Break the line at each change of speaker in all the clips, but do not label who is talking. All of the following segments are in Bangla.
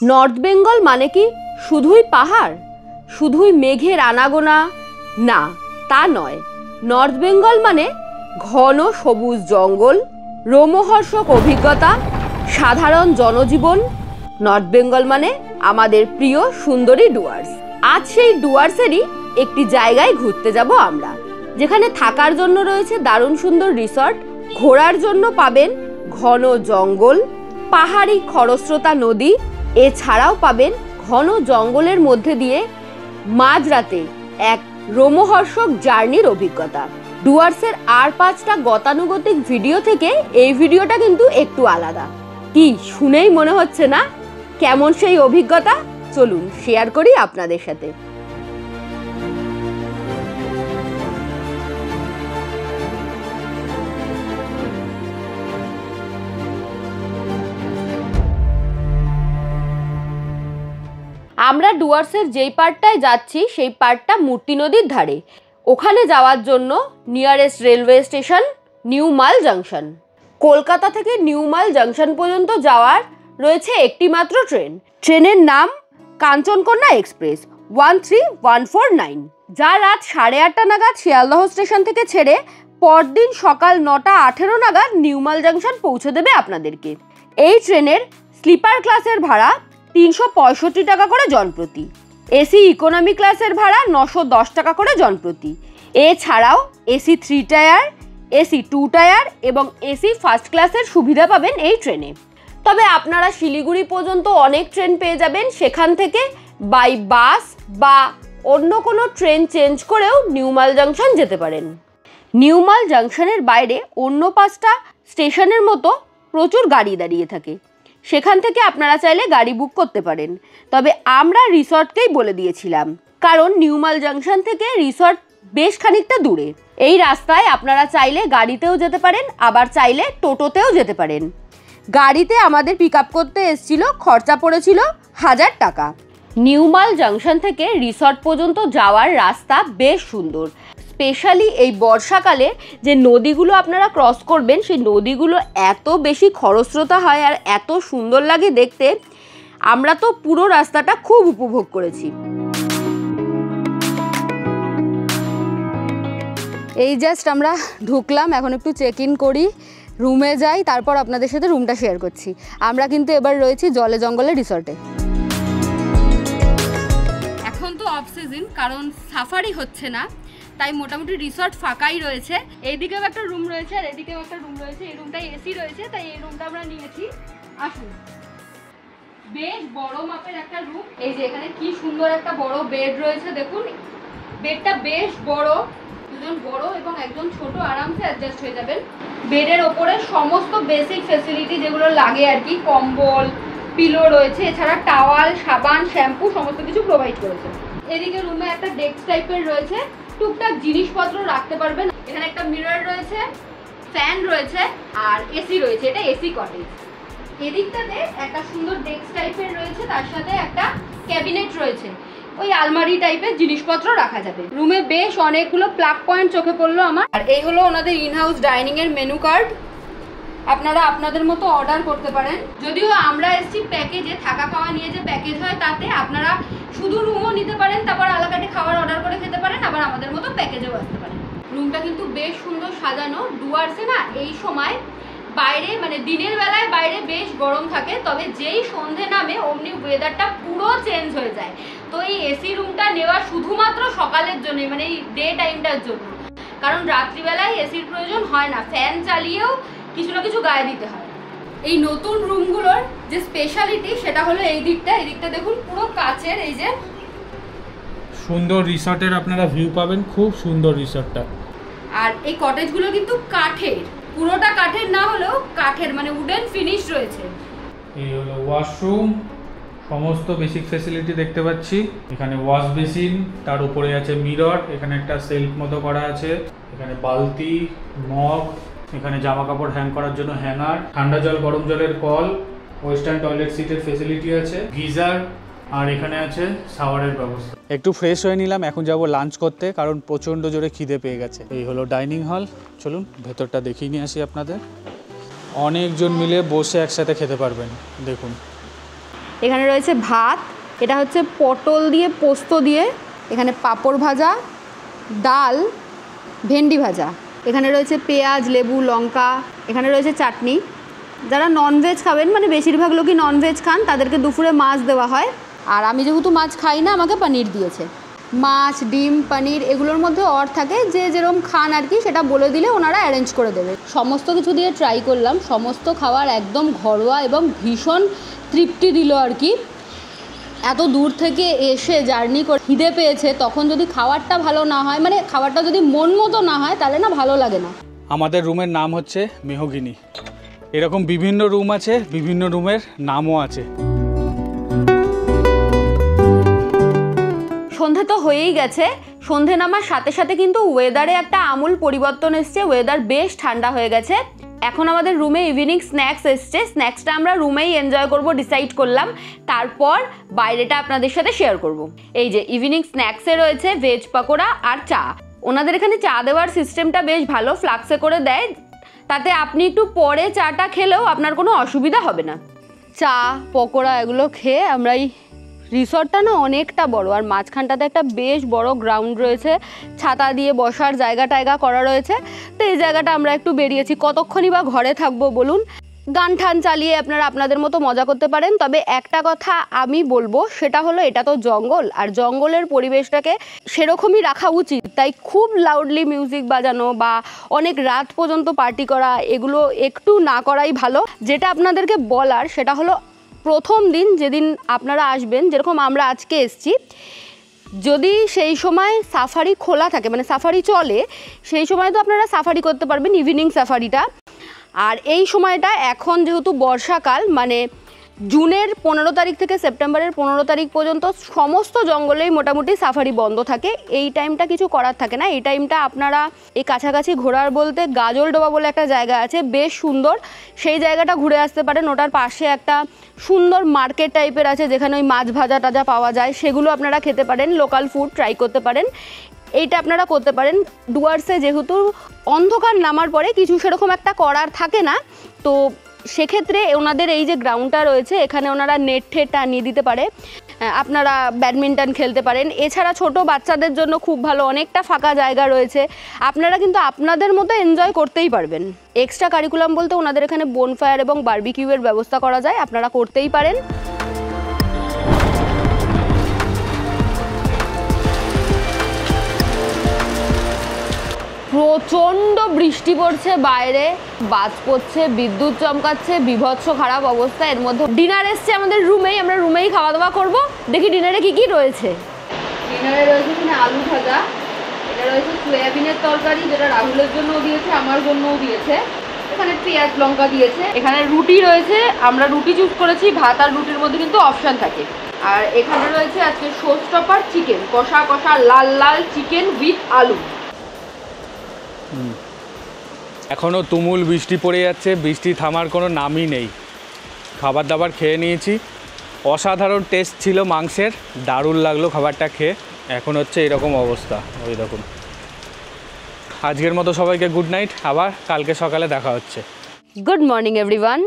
নর্থ বেঙ্গল মানে কি শুধুই পাহাড়, শুধুই মেঘের আনাগোনা? না, তা নয়। নর্থ বেঙ্গল মানে ঘন সবুজ জঙ্গল, রোমহর্ষক অভিজ্ঞতা, সাধারণ জনজীবন। নর্থ বেঙ্গল মানে আমাদের প্রিয় সুন্দরী ডুয়ার্স। আজ সেই ডুয়ার্সেরই একটি জায়গায় ঘুরতে যাব আমরা, যেখানে থাকার জন্য রয়েছে দারুণ সুন্দর রিসর্ট, ঘোরার জন্য পাবেন ঘন জঙ্গল, পাহাড়ি খরস্রোতা নদী, এছাড়াও পাবেন ঘন জঙ্গলের মধ্যে দিয়ে মাঝরাতে এক রোমহর্ষক জার্নির অভিজ্ঞতা। ডুয়ার্সের আর 5টা গতানুগতিক ভিডিও থেকে এই ভিডিওটা কিন্তু একটু আলাদা। কি শুনেই মনে হচ্ছে না কেমন সেই অভিজ্ঞতা? চলুন শেয়ার করি আপনাদের সাথে। আমরা ডুয়ার্সের যেই পার্টটায় যাচ্ছি সেই পার্টটা মূর্তি নদীর ধারে। ওখানে যাওয়ার জন্য নিয়ারেস্ট রেলওয়ে স্টেশন নিউ মাল জাংশন। কলকাতা থেকে নিউ মাল জাংশন পর্যন্ত যাওয়ার রয়েছে একটি মাত্র ট্রেন। ট্রেনের নাম কাঞ্চনকন্যা এক্সপ্রেস 13149, যা রাত 8:30 নাগাদ শিয়ালদহ স্টেশন থেকে ছেড়ে পরদিন সকাল 9:18 নাগাদ নিউ মাল জাংশন পৌঁছে দেবে আপনাদেরকে। এই ট্রেনের স্লিপার ক্লাসের ভাড়া 365 টাকা করে জনপ্রতি, এসি ইকোনমি ক্লাসের ভাড়া 910 টাকা করে জনপ্রতি। এছাড়াও এসি 3 টায়ার, এসি 2 টায়ার এবং এসি ফার্স্ট ক্লাসের সুবিধা পাবেন এই ট্রেনে। তবে আপনারা শিলিগুড়ি পর্যন্ত অনেক ট্রেন পেয়ে যাবেন, সেখান থেকে বাই বাস বা অন্য কোনো ট্রেন চেঞ্জ করেও নিউ মাল জাংশন যেতে পারেন। নিউ মাল জাংশনের বাইরে অন্য 5টা স্টেশনের মতো প্রচুর গাড়ি দাঁড়িয়ে থাকে, সেখান থেকে আপনারা চাইলে গাড়ি বুক করতে পারেন। তবে আমরা রিসর্টকেই বলে দিয়েছিলাম, কারণ নিউ মাল জাংশন থেকে রিসর্ট বেশ খানিকটা দূরে। এই রাস্তায় আপনারা চাইলে গাড়িতেও যেতে পারেন, আবার চাইলে টোটোতেও যেতে পারেন। গাড়িতে আমাদের পিক আপ করতে এসেছিল, খরচা পড়েছিল 1000 টাকা। নিউ মাল জাংশন থেকে রিসর্ট পর্যন্ত যাওয়ার রাস্তা বেশ সুন্দর। স্পেশালি এই বর্ষাকালে যে নদীগুলো আপনারা ক্রস করবেন, সেই নদীগুলো এত বেশি খরস্রোতা হয় আর এত সুন্দর লাগে দেখতে। আমরা তো পুরো রাস্তাটা খুব উপভোগ করেছি। এই জাস্ট আমরা ঢুকলাম, এখন একটু চেক ইন করি, রুমে যাই, তারপর আপনাদের সাথে রুমটা শেয়ার করছি। আমরা কিন্তু এবার রয়েছি জলে জঙ্গলে রিসর্টে। এখন তো অফ সিজন, কারণ সাফারি হচ্ছে না, তাই মোটামুটি রিসর্ট ফাঁকাই রয়েছে। এইদিকেও একটা রুম রয়েছে আর এদিকেও একটা রুম রয়েছে। এই রুমটাই এসি রয়েছে, তাই এই রুমটা আমরা নিয়েছি। আসুন, বেশ বড় মাপের একটা রুম। এই যে এখানে কি সুন্দর একটা বড় বেড রয়েছে, দেখুন বেডটা বেশ বড়। দুজন বড় এবং একজন ছোট আরামসে অ্যাডজাস্ট হয়ে যাবেন। বেডের ওপরে সমস্ত বেসিক ফ্যাসিলিটি যেগুলো লাগে আর কি, কম্বল, পিলো রয়েছে, এছাড়া টাওয়াল, সাবান, শ্যাম্পু সমস্ত কিছু প্রোভাইড করেছে। এদিকে রুমে একটা ডেস্ক টাইপের রয়েছে, টুকটাক জিনিসপত্র রাখতে পারবেন। এখানে একটা মিরর রয়েছে, ফ্যান রয়েছে আর এসি রয়েছে। এটা এসি কটেজ। এদিকটাতে একটা সুন্দর ডেস্ক টাইপের রয়েছে, তার সাথে একটা ক্যাবিনেট রয়েছে, ওই আলমারি টাইপের জিনিসপত্র রাখা যাবে। রুমে বেশ অনেকগুলো প্লাগ পয়েন্ট চোখে পড়লো আমার। আর এই হলো ওনাদের ইনহাউস ডাইনিং এর মেনু কার্ড। আপনারা আপনাদের মতো অর্ডার করতে পারেন। যদিও আমরা এসছি প্যাকেজে, থাকা খাওয়া নিয়ে যে প্যাকেজ হয় তাতে আপনারা শুধু রুমও নিতে পারেন, তারপর আলাকাটে খাবার অর্ডার করে খেতে পারেন, আবার আমাদের মতো প্যাকেজেও আসতে পারেন। রুমটা কিন্তু বেশ সুন্দর সাজানো। ডুয়ার্সে না এই সময় বাইরে মানে দিনের বেলায় বাইরে বেশ গরম থাকে, তবে যেই সন্ধে নামে অমনি ওয়েদারটা পুরো চেঞ্জ হয়ে যায়। তো এই এসি রুমটা নেওয়া শুধুমাত্র সকালের জন্য, মানে এই ডে টাইমটার জন্য, কারণ রাত্রিবেলায় এসির প্রয়োজন হয় না, ফ্যান চালিয়েও কিছু না কিছু গায়ে দিতে হয়। এই নতুন রুমগুলোর যে স্পেশালিটি সেটা হলো এই দিকটা দেখুন পুরো কাচের। এই যে
সুন্দর রিসর্টের আপনারা ভিউ পাবেন, খুব সুন্দর রিসর্টটা।
আর এই কটেজগুলো কিন্তু কাঠের, পুরোটা কাঠের না হলেও কাঠের মানে উডেন ফিনিশ রয়েছে।
এই হলো ওয়াশরুম, সমস্ত বেসিক ফ্যাসিলিটি দেখতে পাচ্ছি। এখানে ওয়াশ বেসিন, তার উপরে আছে মিরর, এখানে একটা সেলফ মতো করা আছে, এখানে বালতি, মগ, এখানে জামা কাপড় হ্যাং করার জন্য হ্যাঙ্গার, ঠান্ডা জল গরম জলের কল, ওয়েস্টার্ন টয়লেট সিটের ফেসিলিটি আছে, গিজার, আর এখানে আছে শাওয়ারের ব্যবস্থা। একটু ফ্রেশ হয়ে নিলাম, এখন যাব লাঞ্চ করতে, কারণ প্রচণ্ড জোরে খিদে পেয়ে গেছে। এই হলো ডাইনিং হল, চলুন ভেতরটা দেখিয়ে নিয়ে আসি আপনাদের। অনেকজন মিলে বসে একসাথে খেতে পারবেন। দেখুন
এখানে রয়েছে ভাত, এটা হচ্ছে পটল দিয়ে পোস্ত দিয়ে, এখানে পাঁপড় ভাজা, ডাল, ভেন্ডি ভাজা, এখানে রয়েছে পেঁয়াজ, লেবু, লঙ্কা, এখানে রয়েছে চাটনি। যারা ননভেজ খাবেন, মানে বেশিরভাগ লোকই ননভেজ খান, তাদেরকে দুপুরে মাছ দেওয়া হয়। আর আমি যেহেতু মাছ খাই না, আমাকে পনির দিয়েছে। মাছ, ডিম, পনির এগুলোর মধ্যে অর থাকে, যে যেরকম খান আর কি সেটা বলে দিলে ওনারা অ্যারেঞ্জ করে দেবে। সমস্ত কিছু দিয়ে ট্রাই করলাম, সমস্ত খাবার একদম ঘরোয়া এবং ভীষণ তৃপ্তি দিল আর কি। এত দূর থেকে এসে জার্নি করে খিদে পেয়েছে, তখন যদি খাবারটা ভালো না হয়, মানে খাবারটা যদি মন মতো না হয়, তাহলে না ভালো লাগে না।
আমাদের রুমের নাম হচ্ছে মেহগিনি। এরকম বিভিন্ন রুম আছে, বিভিন্ন রুমের নামও আছে।
সন্ধে তো হয়েই গেছে। সন্ধে নামার সাথে সাথে কিন্তু ওয়েদারে একটা আমূল পরিবর্তন এসছে, ওয়েদার বেশ ঠান্ডা হয়ে গেছে। এখন আমাদের রুমে ইভিনিং স্ন্যাক্স এসছে, স্ন্যাক্সটা আমরা রুমেই এনজয় করব ডিসাইড করলাম, তারপর বাইরেটা আপনাদের সাথে শেয়ার করব। এই যে ইভিনিং স্ন্যাক্সে রয়েছে ভেজ পকোড়া আর চা। ওনাদের এখানে চা দেওয়ার সিস্টেমটা বেশ ভালো, ফ্লাক্সে করে দেয়, তাতে আপনি একটু পরে চাটা খেলেও আপনার কোনো অসুবিধা হবে না। চা, পকোড়া এগুলো খেয়ে আমরা এই রিসর্টটা না অনেকটা বড়, আর মাঝখানটাতে একটা বেশ বড় গ্রাউন্ড রয়েছে, ছাতা দিয়ে বসার জায়গা টায়গা করা রয়েছে। তো এই জায়গাটা আমরা একটু বেরিয়েছি, কতক্ষণই বা ঘরে থাকবো বলুন। গান ঠান চালিয়ে আপনারা আপনাদের মতো মজা করতে পারেন। তবে একটা কথা আমি বলবো, সেটা হলো এটা তো জঙ্গল, আর জঙ্গলের পরিবেশটাকে সেরকমই রাখা উচিত। তাই খুব লাউডলি মিউজিক বাজানো বা অনেক রাত পর্যন্ত পার্টি করা এগুলো একটু না করাই ভালো। যেটা আপনাদেরকে বলার সেটা হলো, প্রথম দিন যেদিন আপনারা আসবেন, যেরকম আমরা আজকে এসছি, যদি সেই সময় সাফারি খোলা থাকে, মানে সাফারি চলে, সেই সময় তো আপনারা সাফারি করতে পারবেন, ইভিনিং সাফারিটা। আর এই সময়টা এখন যেহেতু বর্ষাকাল, মানে জুনের 15 তারিখ থেকে সেপ্টেম্বরের 15 তারিখ পর্যন্ত সমস্ত জঙ্গলেই মোটামুটি সাফারি বন্ধ থাকে। এই টাইমটা কিছু করার থাকে না। এই টাইমটা আপনারা এই কাছাকাছি ঘোরার বলতে গাজলডোবা বলে একটা জায়গা আছে, বেশ সুন্দর, সেই জায়গাটা ঘুরে আসতে পারেন। ওটার পাশে একটা সুন্দর মার্কেট টাইপের আছে, যেখানে ওই মাছ ভাজা টাজা পাওয়া যায়, সেগুলো আপনারা খেতে পারেন, লোকাল ফুড ট্রাই করতে পারেন। এইটা আপনারা করতে পারেন। ডুয়ার্সে যেহেতু অন্ধকার নামার পরে কিছু সেরকম একটা করার থাকে না, তো সেক্ষেত্রে ওনাদের এই যে গ্রাউন্ডটা রয়েছে, এখানে ওনারা নেট ঠেট টানিয়ে দিতে পারে, আপনারা ব্যাডমিন্টন খেলতে পারেন। এছাড়া ছোট বাচ্চাদের জন্য খুব ভালো, অনেকটা ফাঁকা জায়গা রয়েছে, আপনারা কিন্তু আপনাদের মতো এনজয় করতেই পারবেন। এক্সট্রা কারিকুলাম বলতে ওনাদের এখানে বোনফায়ার এবং বারবিকিউয়ের ব্যবস্থা করা যায়, আপনারা করতেই পারেন। প্রচণ্ড বৃষ্টি পড়ছে বাইরে, বাজ পড়ছে, বিদ্যুৎ চমকাচ্ছে, বিভৎস খারাপ অবস্থা। এর মধ্যে ডিনার এসছে আমাদের রুমেই, আমরা রুমেই খাওয়া দাওয়া করবো। দেখি ডিনারে কি কি রয়েছে। ডিনারে রয়েছে এখানে আলু ভাজা, এটা রয়েছে সয়াবিনের তরকারি, যেটা রাহুলের জন্যও দিয়েছে, আমার জন্যও দিয়েছে, এখানে পেঁয়াজ লঙ্কা দিয়েছে, এখানে রুটি রয়েছে, আমরা রুটি চুজ করেছি, ভাত আর রুটির মধ্যে কিন্তু অপশান থাকে। আর এখানে রয়েছে আজকে শোস্টপার চিকেন, কষা কষা লাল লাল চিকেন উইথ আলু।
এখনও তুমুল বৃষ্টি পড়ে যাচ্ছে, বৃষ্টি থামার কোনো নামই নেই। খাবার দাবার খেয়ে নিয়েছি, অসাধারণ টেস্ট ছিল মাংসের, দারুণ লাগলো খাবারটা খেয়ে। এখন হচ্ছে এরকম অবস্থা, ওই রকম। আজকের মতো সবাইকে গুড নাইট, আবার কালকে সকালে দেখা হচ্ছে।
Good morning everyone.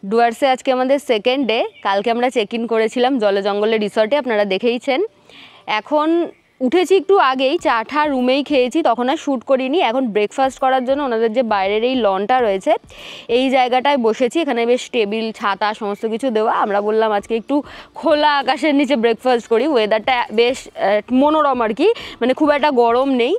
ডুয়ার্সে আজকে আমাদের সেকেন্ড ডে। কালকে আমরা চেক ইন করেছিলাম জলে জঙ্গলে রিসর্টে, আপনারা দেখেইছেন। এখন উঠেছি একটু আগেই, চাটা রুমেই খেয়েছি, তখন আর শ্যুট করিনি। এখন ব্রেকফাস্ট করার জন্য ওনাদের যে বাইরের এই লনটা রয়েছে, এই জায়গাটায় বসেছি। এখানে বেশ টেবিল, ছাতা সমস্ত কিছু দেওয়া। আমরা বললাম আজকে একটু খোলা আকাশের নিচে ব্রেকফাস্ট করি, ওয়েদারটা বেশ মনোরম আর কি, মানে খুব একটা গরম নেই।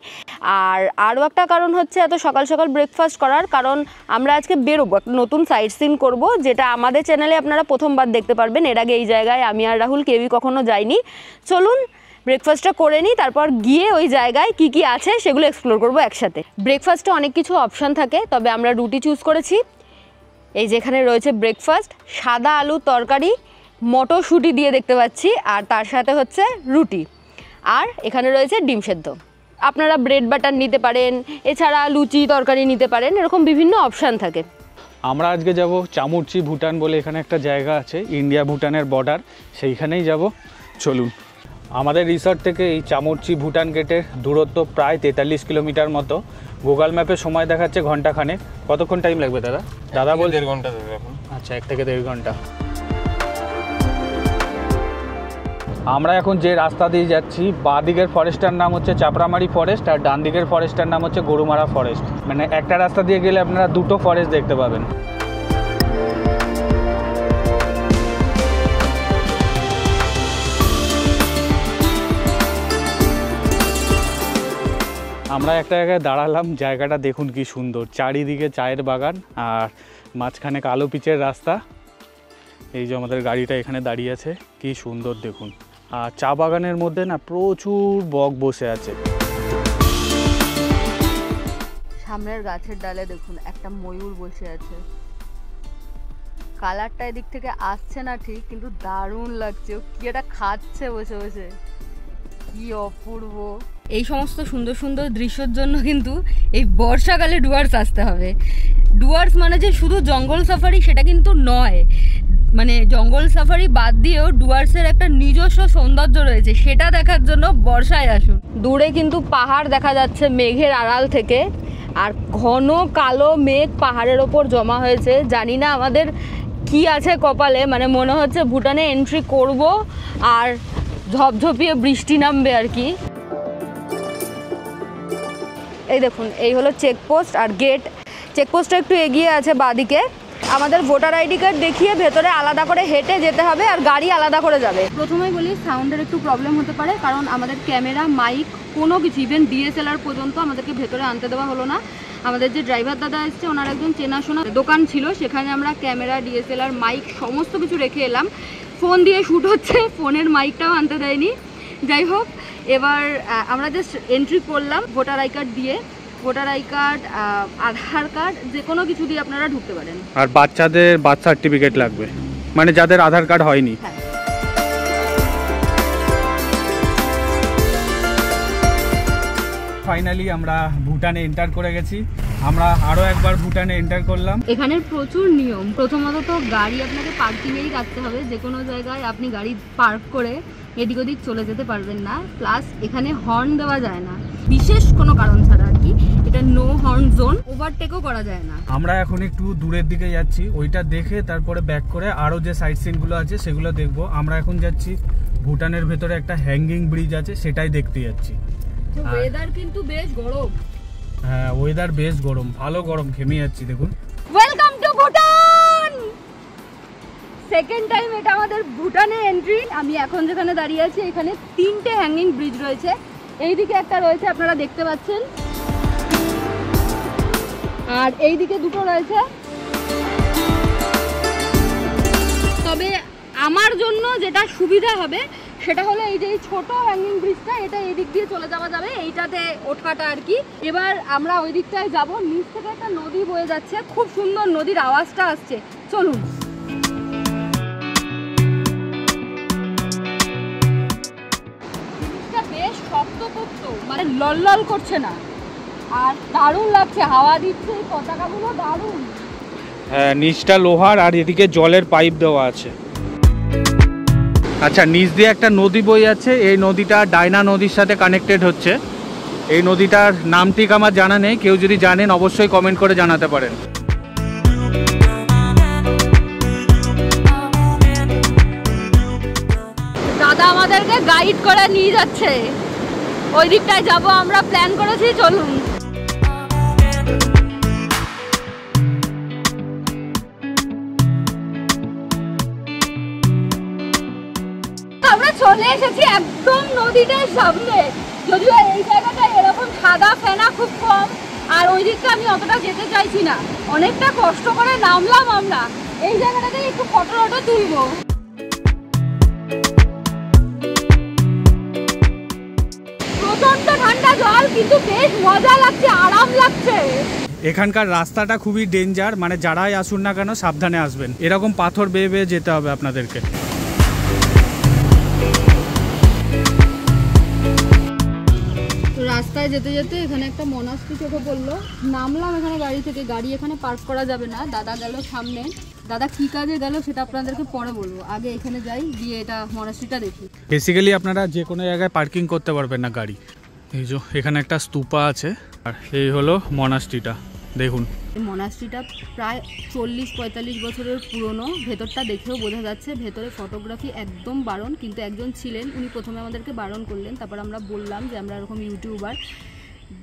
আর আরও একটা কারণ হচ্ছে এত সকাল সকাল ব্রেকফাস্ট করার কারণ, আমরা আজকে বেরোবো, একটা নতুন সাইট সিন করবো, যেটা আমাদের চ্যানেলে আপনারা প্রথমবার দেখতে পারবেন। এর আগে এই জায়গায় আমি আর রাহুল কেউই কখনো যাইনি। চলুন ব্রেকফাস্টটা করে নিই, তারপর গিয়ে ওই জায়গায় কি কি আছে সেগুলো এক্সপ্লোর করবো একসাথে। ব্রেকফাস্টে অনেক কিছু অপশান থাকে, তবে আমরা রুটি চুজ করেছি। এই যেখানে রয়েছে ব্রেকফাস্ট, সাদা আলুর তরকারি, মটরশুঁটি দিয়ে দেখতে পাচ্ছি, আর তার সাথে হচ্ছে রুটি, আর এখানে রয়েছে ডিম সেদ্ধ। আপনারা ব্রেড বাটার নিতে পারেন, এছাড়া লুচি তরকারি নিতে পারেন, এরকম বিভিন্ন অপশান থাকে।
আমরা আজকে যাব চামুরচি ভুটান বলে, এখানে একটা জায়গা আছে, ইন্ডিয়া ভুটানের বর্ডার, সেইখানেই যাব। চলুন। আমাদের রিসর্ট থেকে এই চামুরচি ভুটান গেটের দূরত্ব প্রায় 43 কিলোমিটার মতো। গুগল ম্যাপে সময় দেখাচ্ছে ঘন্টাখানেক। কতক্ষণ টাইম লাগবে দাদা? দাদা বল
1.5 ঘন্টা দেবে এখন।
আচ্ছা, 1 থেকে 1.5 ঘন্টা। আমরা এখন যে রাস্তা দিয়ে যাচ্ছি, বাঁ দিকের ফরেস্টটার নাম হচ্ছে চাপড়ামারি ফরেস্ট আর ডান দিকের ফরেস্টটার নাম হচ্ছে গরুমারা ফরেস্ট। মানে একটা রাস্তা দিয়ে গেলে আপনারা দুটো ফরেস্ট দেখতে পাবেন। আমরা একটা জায়গায় দাঁড়ালাম, জায়গাটা দেখুন কি সুন্দর, চারিদিকে চায়ের বাগান আর মাঝখানে কালো পিচের রাস্তা। এই যে আমাদের গাড়িটা এখানে দাঁড়িয়ে আছে, কি সুন্দর দেখুন। আর চা বাগানের মধ্যে না প্রচুর বক বসে আছে।
সামনের গাছের ডালে দেখুন একটা ময়ূর বসে আছে। কালারটা এদিক থেকে আসছে না ঠিক, কিন্তু দারুণ লাগছে। ও কি এটা খাচ্ছে বসে বসে, কি অপূর্ব। এই সমস্ত সুন্দর সুন্দর দৃশ্যের জন্য কিন্তু এই বর্ষাকালে ডুয়ার্স আসতে হবে। ডুয়ার্স মানে যে শুধু জঙ্গল সাফারি সেটা কিন্তু নয়, মানে জঙ্গল সাফারি বাদ দিয়েও ডুয়ার্সের একটা নিজস্ব সৌন্দর্য রয়েছে, সেটা দেখার জন্য বর্ষায় আসুন। দূরে কিন্তু পাহাড় দেখা যাচ্ছে মেঘের আড়াল থেকে, আর ঘন কালো মেঘ পাহাড়ের ওপর জমা হয়েছে। জানি না আমাদের কি আছে কপালে, মানে মনে হচ্ছে ভুটানে এন্ট্রি করব আর ঝপঝপিয়ে বৃষ্টি নামবে আর কি। এই দেখুন, এই হলো চেকপোস্ট আর গেট। চেকপোস্টটা একটু এগিয়ে আছে বাঁদিকে। আমাদের ভোটার আইডি কার্ড দেখিয়ে ভেতরে আলাদা করে হেঁটে যেতে হবে, আর গাড়ি আলাদা করে যাবে। প্রথমেই বলি, সাউন্ডের একটু প্রবলেম হতে পারে, কারণ আমাদের ক্যামেরা, মাইক, কোনো কিছু ইভেন ডিএসএলআর পর্যন্ত আমাদেরকে ভেতরে আনতে দেওয়া হলো না। আমাদের যে ড্রাইভার দাদা এসছে, ওনার একজন চেনাশোনা দোকান ছিল, সেখানে আমরা ক্যামেরা, ডিএসএলআর, মাইক সমস্ত কিছু রেখে এলাম। ফোন দিয়ে শ্যুট হচ্ছে, ফোনের মাইকটাও আনতে দেয়নি। যাই হোক, এবার আমরা জাস্ট এন্ট্রি করলাম ভোটার আই কার্ড দিয়ে। Voter I card, Aadhaar card, যে কোনো কিছু দিয়ে আপনারা ঢুকতে পারেন।
আর বাচ্চাদের বার্থ সার্টিফিকেট লাগবে, মানে যাদের আধার কার্ড হয়নি।
হ্যাঁ।
ফাইনালি আমরা ভুটানে এন্টার করে গেছি। আমরা আরও একবার ভুটানে এন্টার করলাম।
এখানের প্রচুর নিয়ম। প্রথমত তো গাড়ি আপনাকে পার্কিংয়েই রাখতে হবে, যে কোনো জায়গায় আপনি গাড়ি পার্ক করে এদিক ওদিক চলে যেতে পারবেন না। প্লাস এখানে হর্ন দেওয়া যায় না, বিশেষ কোনো কারণ ছাড়া আর কি। এটা নো হর্ন জোন, ওভারটেকও করা যায় না।
আমরা এখন একটু দূরের দিকে যাচ্ছি, ওইটা দেখে তারপরে ব্যাক করে আরও যে সাইট সিনগুলো আছে সেগুলো দেখবো। আমরা এখন যাচ্ছি ভুটানের ভেতরে একটা হ্যাঙ্গিং ব্রিজ আছে, সেটাই দেখতে যাচ্ছি।
ওয়েদার কিন্তু বেশ গরম।
হ্যাঁ, ওয়েদার বেশ গরম, ভালো গরম, ঘেমে যাচ্ছি দেখুন।
Welcome to Bhutan. Second time এটা আমাদের ভুটানে এন্ট্রি। আমি এখন যেখানে দাঁড়িয়ে আছি, এখানে 3টে হ্যাঙ্গিং ব্রিজ রয়েছে। এইদিকে একটা রয়েছে, আপনারা দেখতে পাচ্ছেন, আর এইদিকে দুটো রয়েছে। তবে আমার জন্য যেটা সুবিধা হবে সেটা হলো এই যে এই ছোট হ্যাঙ্গিং ব্রিজটা, এটা এই দিক দিয়ে চলে যাওয়া যাবে, এইটাতে ওঠাটা আর কি। এবার আমরা ওই দিকটায় যাবো। নিচ থেকে একটা নদী বয়ে যাচ্ছে, খুব সুন্দর নদীর আওয়াজটা আসছে। চলুন। জিনিসটা বেশ শক্তপোক্ত, মানে লল করছে না, আর দারুণ লাগছে, হাওয়া দিচ্ছে, এই পতাকাগুলো দারুণ।
হ্যাঁ, নিচটা লোহার আর এদিকে জলের পাইপ দেওয়া আছে। আচ্ছা, নিচ দিয়ে একটা নদী বয়ে যাচ্ছে, এই নদীটা ডায়না নদীর সাথে কানেক্টেড হচ্ছে। এই নদীটার নাম ঠিক আমার জানা নেই, কেউ যদি জানেন অবশ্যই কমেন্ট করে জানাতে পারেন।
দাদা আমাদেরকে গাইড করে নিয়ে যাচ্ছে, ওই দিকটায় যাবো আমরা, প্ল্যান করেছি। চলুন। আমরা চলে এসেছি একদম নদীটার সামনে। যদিও এই জায়গাটা এরকম সাদা ফেনা খুব কম, আর ওই দিকটা আমি অতটা যেতে চাইছি না। অনেকটা কষ্ট করে নামলাম আমরা। এই জায়গাটাতে একটু ফটো তুলবো। প্রচন্ড ঠান্ডা জল, কিন্তু বেশ মজা লাগছে, আরাম লাগছে।
এখানকার রাস্তাটা খুবই ডেঞ্জার, মানে যারাই আসুন না কেন সাবধানে আসবেন। এরকম পাথর বেয়ে বেয়ে যেতে হবে আপনাদেরকে।
রাস্তায় যেতে যেতে এখানে একটা মনাস্ট্রি চোখে পড়লো। নামলাম এখানে গাড়ি থেকে। গাড়ি এখানে পার্ক করা যাবে না। দাদা গেল সামনে। দাদা কি কাজে গেল সেটা আপনাদেরকে পরে বলবো, আগে এখানে যাই, গিয়ে এটা মনাস্ট্রিটা দেখি।
বেসিক্যালি আপনারা যে কোনো জায়গায় পার্কিং করতে পারবেন না গাড়ি। এই যে এখানে একটা স্তূপা আছে, আর এই হলো মনাস্ট্রিটা। দেখুন।
এই মনাস্ট্রিটা প্রায় 40-45 বছরের পুরনো। ভেতরটা দেখেও বোঝা যাচ্ছে ভেতরে ফটোগ্রাফি একদম বারণ, কিন্তু একজন ছিলেন, উনি প্রথমে আমাদেরকে বারণ করলেন। তারপর আমরা বললাম যে আমরা এরকম ইউটিউবার,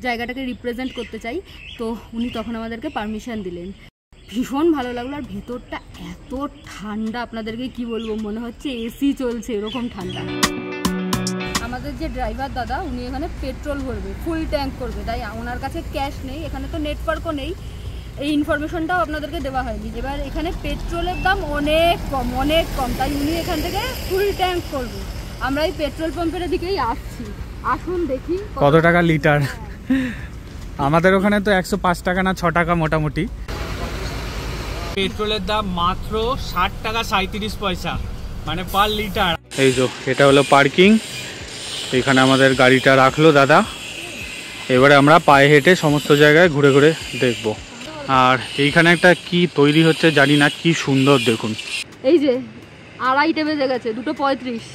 জায়গাটাকে রিপ্রেজেন্ট করতে চাই, তো উনি তখন আমাদেরকে পারমিশন দিলেন। ভীষণ ভালো লাগলো। আর ভেতরটা এত ঠান্ডা, আপনাদেরকে কি বলবো, মনে হচ্ছে এসি চলছে, এরকম ঠান্ডা। আমাদের যে ড্রাইভার দাদা, উনি এখানে পেট্রোল ভরবে, ফুল ট্যাঙ্ক করবে, তাই ওনার কাছে ক্যাশ নেই, এখানে তো নেটওয়ার্কও নেই, এই ইনফরমেশনটাও আপনাদেরকে দেওয়া হয়নি। এবার এখানে পেট্রোলের দাম অনেক কম, তাই উনি এখান থেকে ফুল ট্যাঙ্ক করবে। আমরা এই পেট্রোল পাম্পের দিকেই আসছি, আসুন দেখি
কত টাকা লিটার। আমাদের ওখানে তো 105 টাকা না 6 টাকা মোটামুটি। পেট্রোলের দাম মাত্র 60 টাকা 37 পয়সা, মানে পার লিটার। এই যে এটা হলো পার্কিং, এখানে আমাদের গাড়িটা রাখলো দাদা। এবারে আমরা পায়ে হেঁটে সমস্ত জায়গায় ঘুরে ঘুরে দেখব। আর এইখানে একটা কি তৈরি হচ্ছে জানি না, কি সুন্দর দেখুন।
এই যে 2:30 বেজে গেছে, 2:35।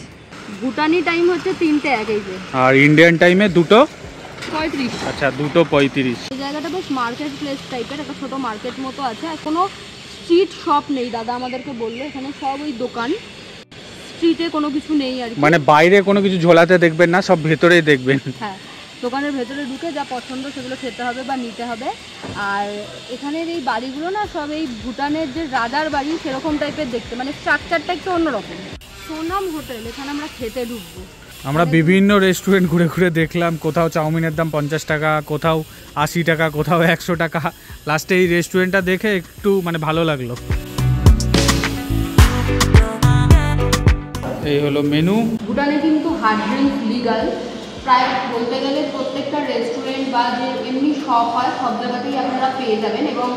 ভুটানি টাইম হচ্ছে 3:01। এই যে
আর ইন্ডিয়ান টাইমে
2:35।
আচ্ছা 2:35।
এই জায়গাটা বেশ মার্কেট প্লেস টাইপের, একটা ছোট মার্কেট মতো আছে। আর কোনো স্ট্রিট শপ নেই, দাদা আমাদেরকে বললো, এখানে সব ওই দোকান, স্ট্রিটে কোনো কিছু নেই আর কি।
মানে বাইরে কোনো কিছু ঝোলাতে দেখবেন না, সব ভেতরেই দেখবেন।
হ্যাঁ, দোকানের ভেতরে ঢুকে যা পছন্দ সেগুলো খেতে হবে বা নিতে হবে। আর এখানের এই বাড়িগুলো না সব এই ভুটানের যে রাজার বাড়ি সেরকম টাইপের দেখতে, মানে স্ট্রাকচারটা একটু অন্যরকম। সোনাম হোটেল, এখানে আমরা খেতে ঢুকবো।
আমরা বিভিন্ন রেস্টুরেন্ট ঘুরে ঘুরে দেখলাম, কোথাও চাউমিনের দাম 50 টাকা, কোথাও 80 টাকা, কোথাও 100 টাকা। লাস্টে এই রেস্টুরেন্টটা দেখে একটু মানে ভালো লাগলো। এই হলো মেনু।
ভুটানে কিন্তু হার্ড ড্রিঙ্ক লিগাল, প্রায় বলতে গেলে প্রত্যেকটা রেস্টুরেন্ট বা যে এমনি শপ হয় সব জায়গাতেই আপনারা পেয়ে যাবেন। এবং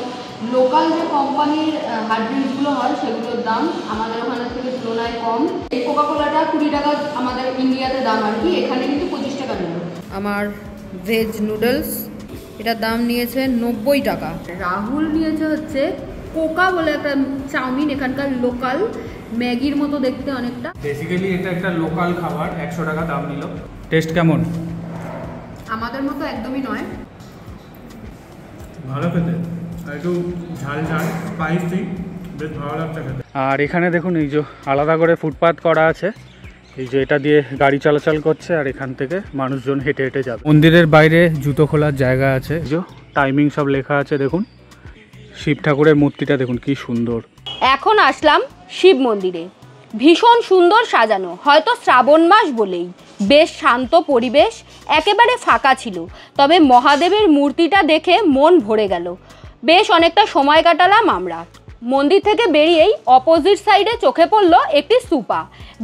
লোকাল যে কোম্পানির হার্ড ড্রিঙ্কসগুলো হয় সেগুলোর দাম আমাদের ওখানে থেকে তুলনায় কম। এই কোকাকোলাটা 20 টাকা আমাদের ইন্ডিয়াতে দাম আর কি, এখানে কিন্তু 25 টাকা নিল। আমার ভেজ নুডলস, এটার দাম নিয়েছে 90 টাকা। রাহুল নিয়েছে হচ্ছে কোকা বলে একটা চাউমিন, এখানকার লোকাল, ম্যাগির মতো দেখতে অনেকটা।
বেসিক্যালি এটা একটা লোকাল খাবার, 100 টাকা দাম নিল। টেস্ট কেমন?
আমাদের মতো একদমই নয়,
ভালো খেতে, একটু ঝাল ঝাল স্পাইসি, বেশ ভালো লাগছে খেতে। আর এখানে দেখুন এই যে আলাদা করে ফুটপাথ করা আছে, এই যে এটা দিয়ে গাড়ি চলাচল করছে, আর এখান থেকে মানুষজন হেঁটে হেঁটে যাবে। মন্দিরের বাইরে জুতো খোলার জায়গা আছে, এই যে টাইমিং সব লেখা আছে দেখুন। শিব ঠাকুরের মূর্তিটা দেখুন কি সুন্দর।
এখন আসলাম শিব মন্দিরে, ভীষণ সুন্দর সাজানো, হয়তো শ্রাবণ মাস বলেই। বেশ শান্ত পরিবেশ, একেবারে ফাঁকা ছিল, তবে মহাদেবের মূর্তিটা দেখে মন ভরে গেল। বেশ অনেকটা সময় কাটালাম আমরা। মন্দির থেকে বেরিয়েই অপোজিট সাইডে চোখে পড়লো একটি স্তূপা,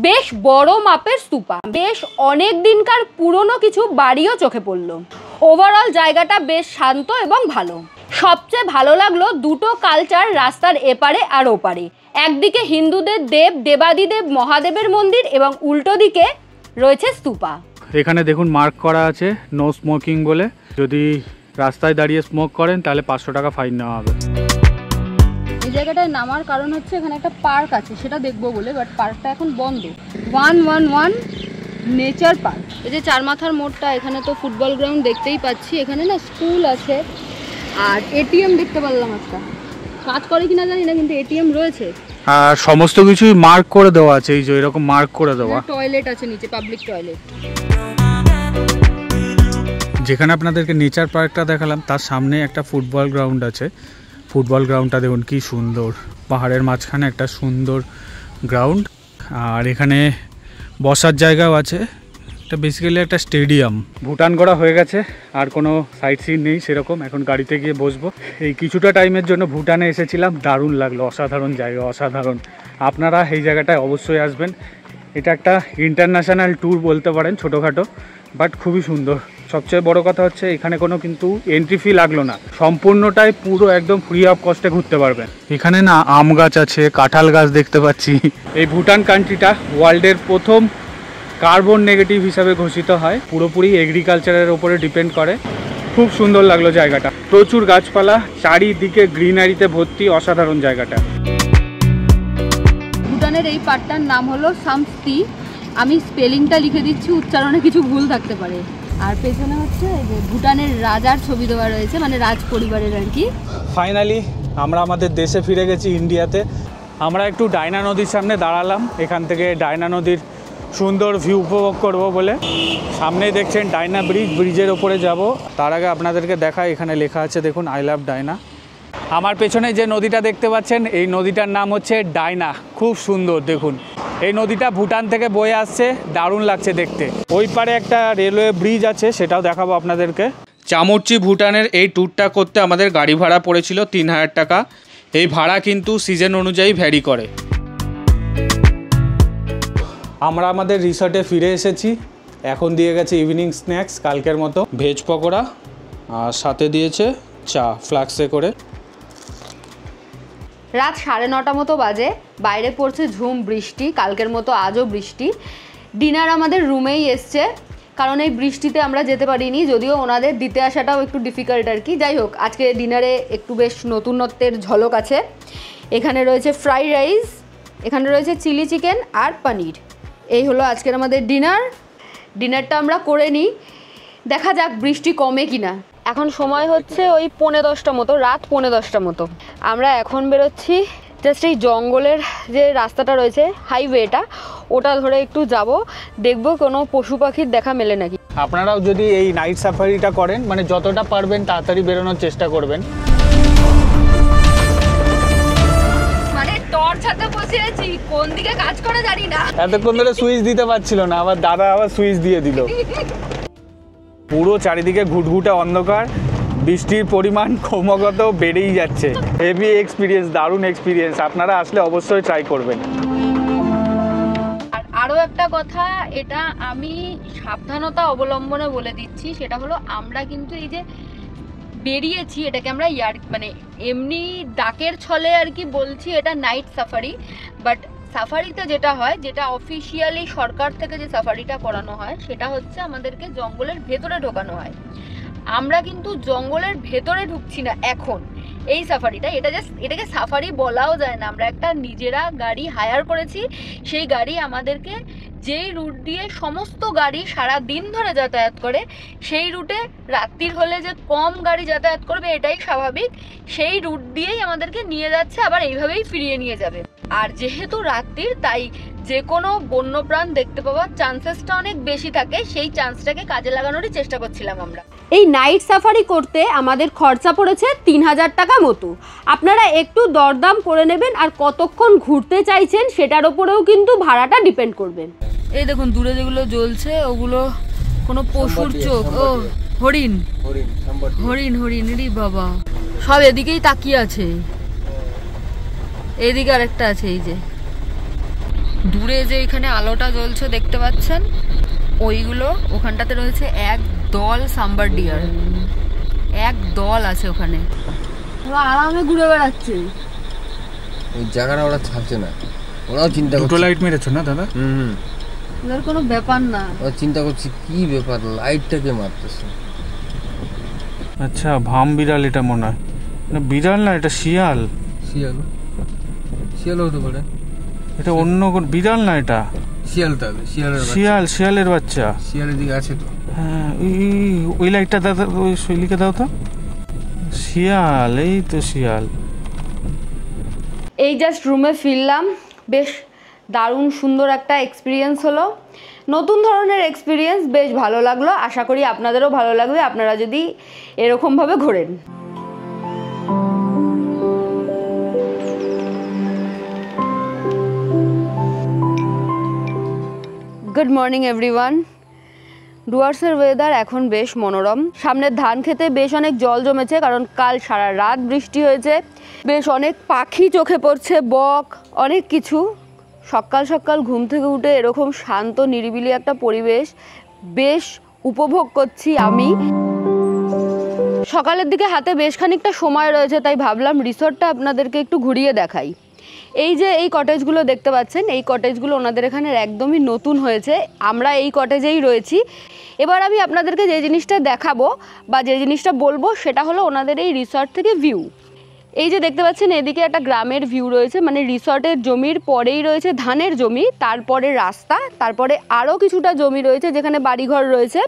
বেশ বড় মাপের স্তূপা, বেশ অনেক দিনকার পুরনো কিছু বাড়িও চোখে পড়লো। ওভারঅল জায়গাটা বেশ শান্ত এবং ভালো। সবচেয়ে ভালো লাগলো দুটো কালচার রাস্তার এপারে আর ওপারে, একদিকে হিন্দুদের দেব দেবাদিদেব মহাদেবের মন্দির এবং উল্টো দিকে রয়েছে স্তূপা।
এখানে দেখুন মার্ক করা আছে নো স্মোকিং বলে, যদি রাস্তায় দাঁড়িয়ে স্মোক করেন তাহলে 500 টাকা ফাইন নেওয়া হবে।
এই জায়গাটায় নামার কারণ হচ্ছে এখানে একটা পার্ক আছে, সেটা দেখবো বলে, বাট পার্কটা এখন বন্ধ। 111 নেচার পার্ক। এই যে চার মাথার মোড়টা, এখানে তো ফুটবল গ্রাউন্ড দেখতেই পাচ্ছি, এখানে না স্কুল আছে, আর এটিএম দেখতে পারলাম একটা, কাজ করে কিনা জানি না, কিন্তু এটিএম রয়েছে।
আর সমস্ত কিছুই মার্ক করে দেওয়া আছে, এই যে এরকম মার্ক করে দেওয়া।
টয়লেট আছে নিচে, পাবলিক টয়লেট।
যেখানে আপনাদেরকে নেচার পার্কটা দেখালাম তার সামনে একটা ফুটবল গ্রাউন্ড আছে। ফুটবল গ্রাউন্ডটা দেখুন কি সুন্দর, পাহাড়ের মাঝখানে একটা সুন্দর গ্রাউন্ড। আর এখানে বসার জায়গাও আছে, এটা বেসিক্যালি একটা স্টেডিয়াম। ভুটান ঘোরা হয়ে গেছে, আর কোনো সাইট সিন নেই সেরকম, এখন গাড়িতে গিয়ে বসবো। এই কিছুটা টাইমের জন্য ভুটানে এসেছিলাম, দারুণ লাগলো, অসাধারণ জায়গা, অসাধারণ। আপনারা এই জায়গাটায় অবশ্যই আসবেন। এটা একটা ইন্টারন্যাশনাল ট্যুর বলতে পারেন, ছোটোখাটো, বাট খুবই সুন্দর। সবচেয়ে বড় কথা হচ্ছে এখানে কোনো কিন্তু এন্ট্রি ফি লাগলো না, সম্পূর্ণটাই পুরো একদম ফ্রি অফ কস্টে ঘুরতে পারবেন। এখানে না আম গাছ আছে, কাঁঠাল গাছ দেখতে পাচ্ছি। এই ভুটান কান্ট্রিটা ওয়ার্ল্ডের প্রথম কার্বন নেগেটিভ হিসাবে ঘোষিত হয়, পুরোপুরি এগ্রিকালচারের ওপরে ডিপেন্ড করে। খুব সুন্দর লাগলো জায়গাটা, প্রচুর গাছপালা, চারিদিকে গ্রিনারিতে ভর্তি, অসাধারণ জায়গাটা।
ভুটানের এই পার্কটার নাম হলো সামস্তি। আমি স্পেলিংটা লিখে দিচ্ছি, উচ্চারণে কিছু ভুল থাকতে পারে। আর পেছনে হচ্ছে যে ভুটানের রাজার ছবি দেওয়া রয়েছে, মানে রাজ পরিবারের আর কি।
ফাইনালি আমরা আমাদের দেশে ফিরে গেছি, ইন্ডিয়াতে। আমরা একটু ডায়না নদীর সামনে দাঁড়ালাম, এখান থেকে ডায়না নদীর সুন্দর ভিউ উপভোগ করব বলে। সামনেই দেখছেন ডায়না ব্রিজ, ব্রিজের ওপরে যাব। তার আগে আপনাদেরকে দেখাই, এখানে লেখা আছে দেখুন, আই লাভ ডায়না। আমার পেছনে যে নদীটা দেখতে পাচ্ছেন, এই নদীটার নাম হচ্ছে ডায়না। খুব সুন্দর দেখুন, এই নদীটা ভুটান থেকে বয়ে আসছে, দারুণ লাগছে দেখতে। ওই পারে একটা রেলওয়ে ব্রিজ আছে, সেটাও দেখাবো আপনাদেরকে। চামুরচি ভুটানের এই ট্যুরটা করতে আমাদের গাড়ি ভাড়া পড়েছিল 3000 টাকা। এই ভাড়া কিন্তু সিজন অনুযায়ী ভ্যারি করে। আমরা আমাদের রিসর্টে ফিরে এসেছি। এখন দিয়ে গেছে ইভিনিং স্ন্যাক্স কালকের মতো, ভেজ পকোড়া, আর সাথে দিয়েছে চা ফ্লাক্সে করে।
রাত 9:30 মতো বাজে, বাইরে পড়ছে ঝুম বৃষ্টি, কালকের মতো আজও বৃষ্টি। ডিনার আমাদের রুমেই এসছে, কারণ এই বৃষ্টিতে আমরা যেতে পারিনি, যদিও ওনাদের দিতে আসাটাও একটু ডিফিকাল্ট আর কি। যাই হোক, আজকে ডিনারে একটু বেশ নতুনত্বের ঝলক আছে। এখানে রয়েছে ফ্রাইড রাইস, এখানে রয়েছে চিলি চিকেন আর পনির। এই হলো আজকের আমাদের ডিনারটা আমরা করে নিই, দেখা যাক বৃষ্টি কমে কিনা। এখন সময় হচ্ছে ওই 10:45 মতো, রাত 10:45 মতো। আমরা এখন বেরোচ্ছি জাস্ট এই জঙ্গলের যে রাস্তাটা রয়েছে, হাইওয়েটা, ওটা ধরে একটু যাব, দেখব কোনো পশু পাখির দেখা মেলে নাকি।
আপনারাও যদি এই নাইট সাফারিটা করেন, মানে যতটা পারবেন তাড়াতাড়ি বেরোনোর চেষ্টা করবেন।
মানে টর্চ হাতে বসে আছি, কোন দিকে কাজ করে জানি না।
এতক্ষণ ধরে সুইচ দিতে পারছিল না, আবার দাদা আবার সুইচ দিয়ে দিল। পুরো চারিদিকে ঘুটঘুটে অন্ধকার, বৃষ্টির পরিমাণ ক্রমাগত বেড়েই যাচ্ছে। হেভি এক্সপিরিয়েন্স, দারুণ এক্সপিরিয়েন্স। আপনারা আসলে অবশ্যই ট্রাই করবেন।
আর আরও একটা কথা, এটা আমি সাবধানতা অবলম্বনে বলে দিচ্ছি, সেটা হলো আমরা কিন্তু এই যে বেরিয়েছি, এটাকে আমরা মানে এমনি ডাকের ছলে আর কি বলছি এটা নাইট সাফারি, বাট সাফারিতে যেটা হয়, যেটা অফিসিয়ালি সরকার থেকে যে সাফারিটা করানো হয়, সেটা হচ্ছে আমাদেরকে জঙ্গলের ভেতরে ঢোকানো হয়। আমরা কিন্তু জঙ্গলের ভেতরে ঢুকছি না এখন এই সাফারিটা, এটাকে সাফারি বলাও যায় না। আমরা একটা নিজেরা গাড়ি হায়ার করেছি, সেই গাড়ি আমাদেরকে যেই রুট দিয়ে সমস্ত গাড়ি সারা দিন ধরে যাতায়াত করে, সেই রুটে রাত্রির হলে যে কম গাড়ি যাতায়াত করবে এটাই স্বাভাবিক, সেই রুট দিয়েই আমাদেরকে নিয়ে যাচ্ছে, আবার এইভাবেই ফিরিয়ে নিয়ে যাবে। আর যেহেতু রাত্রির, তাই যে কোনো বন্যপ্রাণ দেখতে পাওয়ার চান্সেসটা অনেক বেশি থাকে, সেই চান্সটাকে কাজে লাগানোরই চেষ্টা করছিলাম আমরা। এই নাইট সাফারি করতে আমাদের খরচা পড়েছে 3000 টাকা মতো। আপনারা একটু দরদাম করে নেবেন, আর কতক্ষণ ঘুরতে চাইছেন সেটার ওপরেও কিন্তু ভাড়াটা ডিপেন্ড করবে। এই দেখুন দূরে যেগুলো জ্বলছে, ওগুলো কোনো পশুর চোখ। ও হরিণ, হরিণ হরিণ রে বাবা, সব এদিকেই তাকিয়ে আছে। এইদিকে আরেকটা আছে, এই যে দূরে যে এখানে আলোটা জ্বলছে দেখতে পাচ্ছেন, ওইগুলো ওখানটাতে রয়েছে এক দল সাম্বার ডিয়ার, এক দল আছে ওখানে, ওরা আরামে ঘুরে বেড়াচ্ছে।
ওই জায়গাটা ওরা ছাড়ছে না, ওরাও চিন্তা করছে।
দুটো লাইট মেরেছো না দাদা?
ওদের কোনো ব্যাপার না,
ওরা চিন্তা করছে কি ব্যাপার, লাইটটাকে মারতেছে।
আচ্ছা, ভাম বিড়াল এটা মনে হয়। না বিড়াল না, এটা শিয়াল।
শিয়াল, শিয়াল হতে পারে।
এটা অন্য কোন বিড়াল না, এটা
শিয়াল। তাহলে
শিয়ালের বাচ্চা।
শিয়ালের দিকে আছে তো।
হ্যাঁ, ওই লাইটটা দাদা, ওই শৈলীকে দাও তো। শিয়াল, এই তো শিয়াল।
এই জাস্ট রুমে ফিরলাম, বেশ দারুণ সুন্দর একটা এক্সপিরিয়েন্স হলো, নতুন ধরনের এক্সপিরিয়েন্স, বেশ ভালো লাগলো। আশা করি আপনাদেরও ভালো লাগবে, আপনারা যদি এরকমভাবে ঘোরেন। Good morning everyone. ডুয়ার্সের ওয়েদার এখন বেশ মনোরম। সামনের ধান খেতে বেশ অনেক জল জমেছে, কারণ কাল সারা রাত বৃষ্টি হয়েছে। বেশ অনেক পাখি চোখে পড়ছে, বক, অনেক কিছু। সকাল সকাল ঘুম থেকে উঠে এরকম শান্ত নিরিবিলি একটা পরিবেশ বেশ উপভোগ করছি আমি। সকালের দিকে হাতে বেশ খানিকটা সময় রয়েছে, তাই ভাবলাম রিসর্টটা আপনাদেরকে একটু ঘুরিয়ে দেখাই। এই যে এই কটেজগুলো দেখতে পাচ্ছেন, এই কটেজগুলো ওনাদের এখানে একদমই নতুন হয়েছে। আমরা এই কটেজেই রয়েছি। এবার আমি আপনাদেরকে যে জিনিসটা দেখাবো বা যে জিনিসটা বলবো, সেটা হলো ওনাদের এই রিসর্ট থেকে ভিউ। এই যে দেখতে পাচ্ছেন, এদিকে একটা গ্রামের ভিউ রয়েছে, মানে রিসর্টের জমির পরেই রয়েছে ধানের জমি, তারপরে রাস্তা, তারপরে আরও কিছুটা জমি রয়েছে যেখানে বাড়িঘর রয়েছে।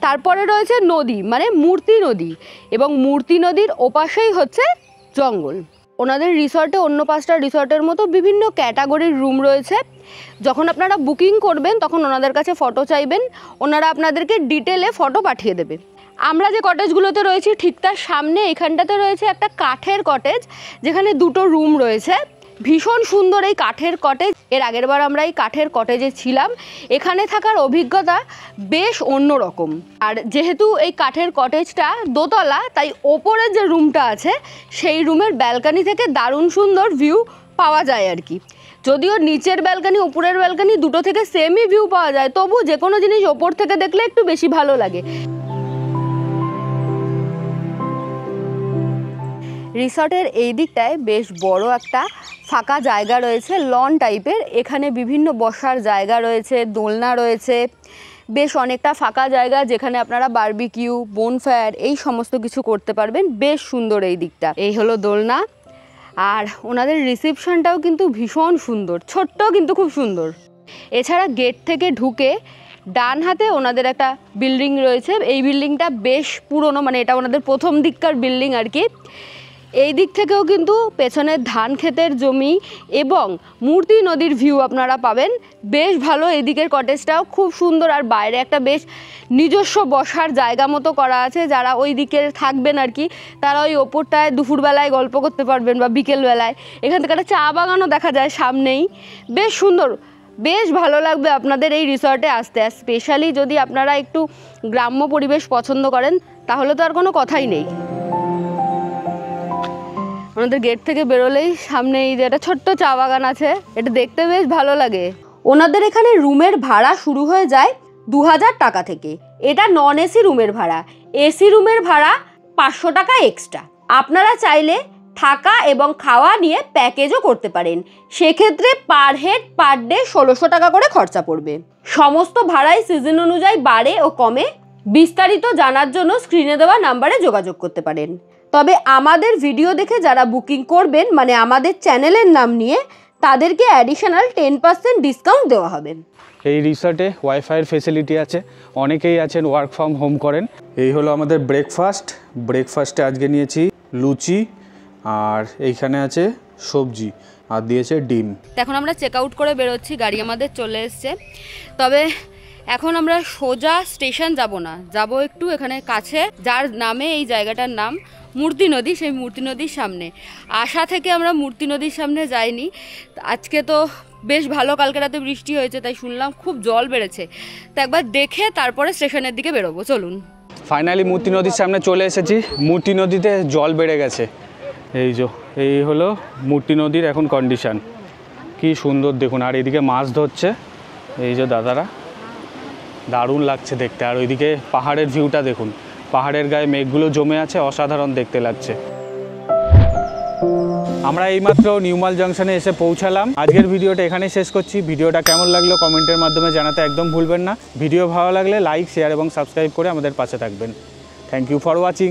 তারপরে রয়েছে নদী, মানে মূর্তি নদী, এবং মূর্তি নদীর ওপাশেই হচ্ছে জঙ্গল। ওনাদের রিসর্টে অন্য 5টা রিসর্টের মতো বিভিন্ন ক্যাটাগরির রুম রয়েছে। যখন আপনারা বুকিং করবেন তখন ওনাদের কাছে ফটো চাইবেন, ওনারা আপনাদেরকে ডিটেলে ফটো পাঠিয়ে দেবে। আমরা যে কটেজগুলোতে রয়েছি ঠিক তার সামনে এখানটাতে রয়েছে একটা কাঠের কটেজ, যেখানে 2টো রুম রয়েছে। ভীষণ সুন্দর এই কাঠের কটেজ। এর আগের বার আমরা এই কাঠের কটেজে ছিলাম, এখানে থাকার অভিজ্ঞতা বেশ অন্যরকম। আর যেহেতু এই কাঠের কটেজটা দোতলা, তাই ওপরের যে রুমটা আছে সেই রুমের ব্যালকানি থেকে দারুণ সুন্দর ভিউ পাওয়া যায় আর কি। যদিও নিচের ব্যালকানি উপরের ব্যালকানি দুটো থেকে সেমই ভিউ পাওয়া যায়, তবু যে কোনো জিনিস ওপর থেকে দেখলে একটু বেশি ভালো লাগে। রিসর্টের এই দিকটায় বেশ বড় একটা ফাঁকা জায়গা রয়েছে, লন টাইপের। এখানে বিভিন্ন বসার জায়গা রয়েছে, দোলনা রয়েছে, বেশ অনেকটা ফাঁকা জায়গা যেখানে আপনারা বারবিকিউ, বোনফায়ার এই সমস্ত কিছু করতে পারবেন। বেশ সুন্দর এই দিকটা। এই হলো দোলনা। আর ওনাদের রিসেপশনটাও কিন্তু ভীষণ সুন্দর, ছোট্ট কিন্তু খুব সুন্দর। এছাড়া গেট থেকে ঢুকে ডান হাতে ওনাদের একটা বিল্ডিং রয়েছে। এই বিল্ডিংটা বেশ পুরনো, মানে এটা ওনাদের প্রথম দিককার বিল্ডিং আর কি। এই দিক থেকেও কিন্তু পেছনের ধান ক্ষেতের জমি এবং মূর্তি নদীর ভিউ আপনারা পাবেন। বেশ ভালো, এই দিকের কটেজটাও খুব সুন্দর। আর বাইরে একটা বেশ নিজস্ব বসার জায়গা মতো করা আছে। যারা ওই দিকে থাকবেন আর কি, তারা ওই ওপরটায় দুপুরবেলায় গল্প করতে পারবেন বা বিকেলবেলায়। এখান থেকে একটা চা বাগানও দেখা যায় সামনেই। বেশ সুন্দর, বেশ ভালো লাগবে আপনাদের এই রিসর্টে আসতে। আর স্পেশালি যদি আপনারা একটু গ্রাম্য পরিবেশ পছন্দ করেন তাহলে তো আর কোনো কথাই নেই। ওনাদের গেট থেকে বেরোলেই সামনে এই যে একটা ছোট্ট চা বাগান আছে, এটা দেখতে বেশ ভালো লাগে। ওনাদের এখানে রুমের ভাড়া শুরু হয়ে যায় 2000 টাকা থেকে। এটা নন এসি রুমের ভাড়া। এসি রুমের ভাড়া 500 টাকা এক্সট্রা। আপনারা চাইলে থাকা এবং খাওয়া নিয়ে প্যাকেজও করতে পারেন। সেক্ষেত্রে পার হেড পার ডে 1600 টাকা করে খরচা পড়বে। সমস্ত ভাড়াই সিজন অনুযায়ী বাড়ে ও কমে। বিস্তারিত জানার জন্য স্ক্রিনে দেওয়া নাম্বারে যোগাযোগ করতে পারেন। তবে আমাদের ভিডিও দেখে যারা বুকিং করবেন, মানে আমাদের চ্যানেলের নাম নিয়ে, তাদেরকে অ্যাডিশনাল 10% ডিসকাউন্ট দেওয়া হবে।
এই রিসর্টে ওয়াইফাইয়ের ফেসিলিটি আছে, অনেকেই আছেন ওয়ার্ক ফ্রম হোম করেন। এই হলো আমাদের ব্রেকফাস্টে আজকে নিয়েছি লুচি, আর এইখানে আছে সবজি, আর দিয়েছে ডিম।
এখন আমরা চেক আউট করে বেরোচ্ছি, গাড়ি আমাদের চলে এসছে। তবে এখন আমরা সোজা স্টেশন যাব না, যাব একটু এখানে কাছে, যার নামে এই জায়গাটার নাম মূর্তি নদী, সেই মূর্তি নদীর সামনে। আশা থেকে আমরা মূর্তি নদীর সামনে যাইনি। আজকে তো বেশ ভালো, কালকে রাতে বৃষ্টি হয়েছে, তাই শুনলাম খুব জল বেড়েছে। তো একবার দেখে তারপরে স্টেশনের দিকে বেরোবো, চলুন।
ফাইনালি মূর্তি নদীর সামনে চলে এসেছি। মূর্তি নদীতে জল বেড়ে গেছে। এই হলো মূর্তি নদীর এখন কন্ডিশন। কি সুন্দর দেখুন। আর এদিকে মাছ ধরছে এই যে দাদারা, দারুণ লাগছে দেখতে। আর ওইদিকে পাহাড়ের ভিউটা দেখুন, পাহাড়ের গায়ে মেঘগুলো জমে আছে, অসাধারণ দেখতে লাগছে। আমরা এইমাত্র নিউমাল জাংশনে এসে পৌঁছালাম। আজকের ভিডিওটা এখানেই শেষ করছি। ভিডিওটা কেমন লাগলো কমেন্টের মাধ্যমে জানাতে একদম ভুলবেন না। ভিডিও ভালো লাগলে লাইক, শেয়ার এবং সাবস্ক্রাইব করে আমাদের পাশে থাকবেন। Thank you for watching.